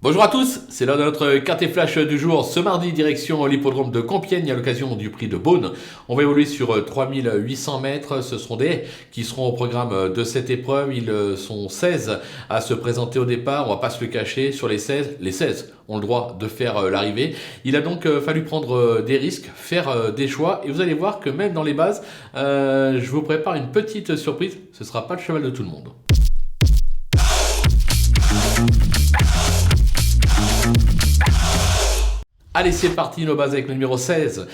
Bonjour à tous, c'est l'heure de notre quintet flash du jour. Ce mardi, direction l'hippodrome de Compiègne à l'occasion du prix de Beaune. On va évoluer sur 3800 mètres. Ce seront des qui seront au programme de cette épreuve. Ils sont 16 à se présenter au départ. On va pas se le cacher. Sur les 16 ont le droit de faire l'arrivée. Il a donc fallu prendre des risques, faire des choix. Et vous allez voir que même dans les bases, je vous prépare une petite surprise. Ce sera pas le cheval de tout le monde. Allez, c'est parti, nos bases avec le numéro 16,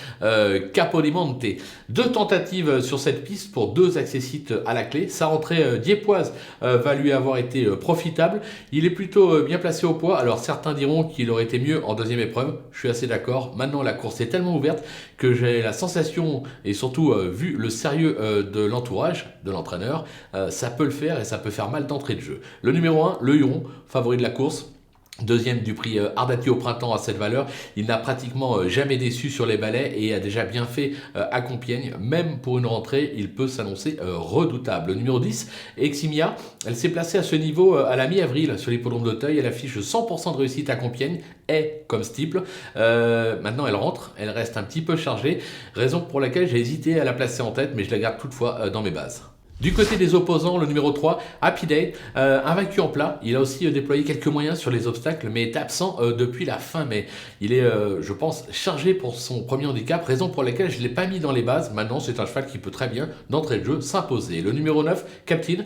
Capodimonte. Deux tentatives sur cette piste pour deux accessites à la clé. Sa rentrée diepoise va lui avoir été profitable. Il est plutôt bien placé au poids. Alors certains diront qu'il aurait été mieux en deuxième épreuve. Je suis assez d'accord. Maintenant, la course est tellement ouverte que j'ai la sensation, et surtout vu le sérieux de l'entourage, de l'entraîneur, ça peut le faire et ça peut faire mal d'entrée de jeu. Le numéro 1, le Huron, favori de la course. Deuxième du prix Ardati au printemps à cette valeur. Il n'a pratiquement jamais déçu sur les balais et a déjà bien fait à Compiègne. Même pour une rentrée, il peut s'annoncer redoutable. Le numéro 10, Eximia, elle s'est placée à ce niveau à la mi-avril sur l'hippodrome d'Auteuil. Elle affiche 100% de réussite à Compiègne, est comme steeple. Maintenant, elle rentre, elle reste un petit peu chargée. Raison pour laquelle j'ai hésité à la placer en tête, mais je la garde toutefois dans mes bases. Du côté des opposants, le numéro 3, Happy Day, invaincu en plat. Il a aussi déployé quelques moyens sur les obstacles, mais est absent depuis la fin mai. Il est, je pense, chargé pour son premier handicap, raison pour laquelle je ne l'ai pas mis dans les bases. Maintenant, c'est un cheval qui peut très bien, d'entrée de jeu, s'imposer. Le numéro 9, Captain,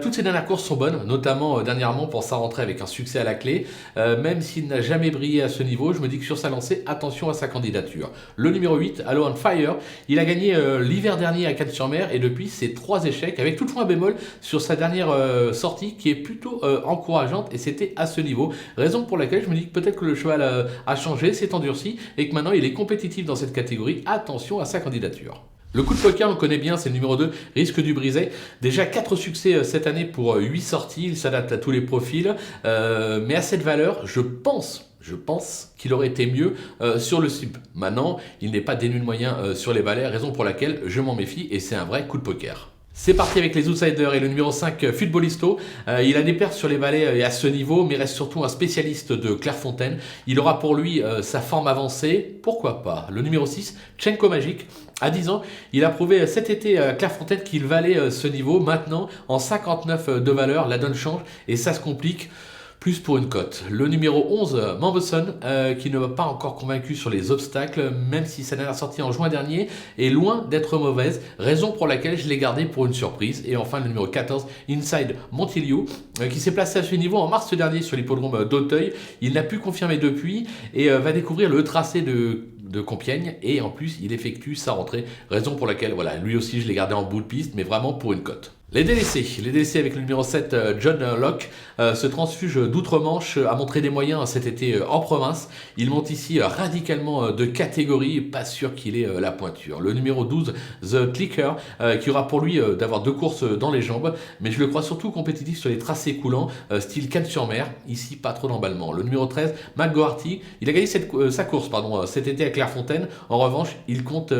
toutes ses dernières courses sont bonnes, notamment dernièrement pour sa rentrée avec un succès à la clé. Même s'il n'a jamais brillé à ce niveau, je me dis que sur sa lancée, attention à sa candidature. Le numéro 8, Allo on Fire, il a gagné l'hiver dernier à Cannes-sur-Mer et depuis, ses 3 échecs, avec toutefois un bémol sur sa dernière sortie qui est plutôt encourageante et c'était à ce niveau. Raison pour laquelle je me dis que peut-être que le cheval a changé, s'est endurci et que maintenant il est compétitif dans cette catégorie. Attention à sa candidature. Le coup de poker, on le connaît bien, c'est le numéro 2, Risque du Brisé. Déjà 4 succès cette année pour 8 sorties, il s'adapte à tous les profils. Mais à cette valeur, je pense qu'il aurait été mieux sur le slip. Maintenant, il n'est pas dénu de moyens sur les balais, raison pour laquelle je m'en méfie et c'est un vrai coup de poker. C'est parti avec les outsiders et le numéro 5, Futbolisto. Il a des pertes sur les balais et à ce niveau, mais reste surtout un spécialiste de Clairefontaine. Il aura pour lui sa forme avancée, pourquoi pas. Le numéro 6, Tchenko Magic. À 10 ans, il a prouvé cet été à Clairefontaine qu'il valait ce niveau. Maintenant, en 59 de valeur, la donne change et ça se complique. Plus pour une cote. Le numéro 11, Mambeson, qui ne m'a pas encore convaincu sur les obstacles, même si sa dernière sortie en juin dernier est loin d'être mauvaise, raison pour laquelle je l'ai gardé pour une surprise. Et enfin le numéro 14, Inside Montilio, qui s'est placé à ce niveau en mars dernier sur l'hippodrome d'Auteuil. Il n'a pu confirmer depuis et va découvrir le tracé de Compiègne et en plus il effectue sa rentrée, raison pour laquelle voilà, lui aussi je l'ai gardé en bout de piste mais vraiment pour une cote. Les délaissés avec le numéro 7, John Locke, ce transfuge d'outre-Manche a montré des moyens cet été en province. Il monte ici radicalement de catégorie, pas sûr qu'il ait la pointure. Le numéro 12, The Clicker, qui aura pour lui d'avoir 2 courses dans les jambes, mais je le crois surtout compétitif sur les tracés coulants, style Cannes-sur-Mer, ici pas trop d'emballement. Le numéro 13, Matt Goharty, il a gagné sa course cet été à Clairefontaine. En revanche, il compte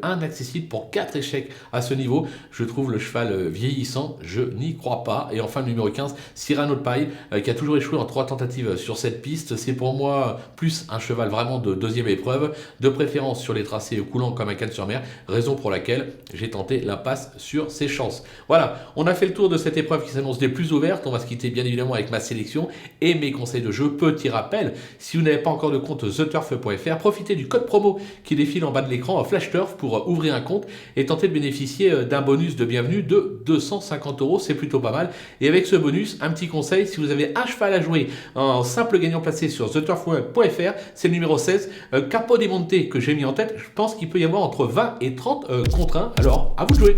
un accessible pour 4 échecs à ce niveau. Je trouve le cheval vieillissant, je n'y crois pas. Et enfin le numéro 15, Cyrano de Paille, qui a toujours échoué en 3 tentatives sur cette piste. C'est pour moi plus un cheval vraiment de deuxième épreuve, de préférence sur les tracés coulants comme à Cannes-sur-Mer, raison pour laquelle j'ai tenté l'impasse sur ses chances. Voilà, on a fait le tour de cette épreuve qui s'annonce des plus ouvertes. On va se quitter bien évidemment avec ma sélection et mes conseils de jeu. Petit rappel, si vous n'avez pas encore de compte theturf.fr, profitez du code promo qui défile en bas de l'écran, FlashTurf, pour ouvrir un compte et tenter de bénéficier d'un bonus de bienvenue de 250 €, c'est plutôt pas mal. Et avec ce bonus, un petit conseil, si vous avez un cheval à jouer en simple gagnant placé sur theturf.fr, c'est le numéro 16, Capodimonte, que j'ai mis en tête. Je pense qu'il peut y avoir entre 20 et 30 contre 1. Alors, à vous de jouer.